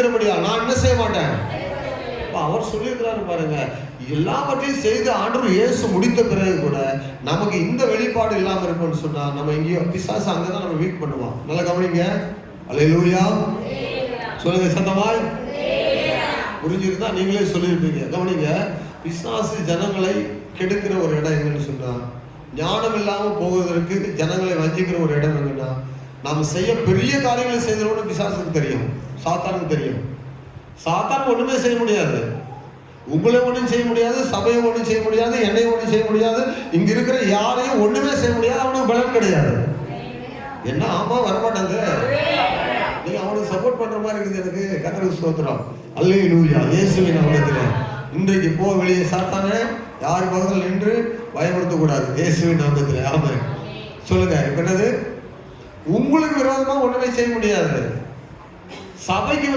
இருக்கிறபடியா நான் என்ன செய்ய மாட்டேன். அவர் சொல்லியிருக்கிறாரு பாருங்க, எல்லாவற்றையும் செய்து ஆண்டவர் இயேசு முடித்த பிறகு கூட நமக்கு இந்த வெளிப்பாடு இல்லாம இருக்கும்னு சொன்னா நம்ம எங்கேயோ பிசாசு அங்கதான் நம்ம வீக் பண்ணுவோம். நல்லா கவனிங்க. அல்லேலூயா சொல்லுங்க சத்தமாய். புரிஞ்சிருந்தா நீங்களே சொல்லியிருப்பீங்க. கவனிங்க, பிசாசு ஜனங்களை கெடுக்கிற ஒரு இடம் எங்கன்னு சொன்னா, ஞானம் இல்லாம போவதற்கு ஜனங்களை வஞ்சிக்கிற ஒரு இடம் எங்கன்னா, நாம செய்ய பெரிய காரியங்களை செய்தோம்னு பிசாசுக்கு தெரியும், சாத்தானுக்கு தெரியும். சாத்தான் ஒண்ணுமே செய்ய முடியாது. உங்களை ஒன்றும் செய்ய முடியாது, சபையை ஒன்றும் செய்ய முடியாது, என்னையும் ஒன்றும் செய்ய முடியாது, இங்க இருக்கிற யாரையும் ஒண்ணுமே செய்ய முடியாது. அவனுக்கு பலன் கிடையாது. என்ன ஆமா வரமாட்டாங்க. நீங்க அவனுக்கு சப்போர்ட் பண்ற மாதிரி இருக்குது. எனக்கு கர்த்தருக்கு ஸ்தோத்திரம். அல்லேலூயா. இயேசுவின் நாமத்திலே இன்றைக்கு போ வெளியே, சாத்தானே யார் பக்கத்தில் நின்று பயப்படுத்த கூடாது. இயேசுவின் நாமத்திலே ஆமென். சொல்லுங்க. இப்ப என்னது? உங்களுக்கு விரோதமா ஒண்ணுமே செய்ய முடியாது. சபைக்கு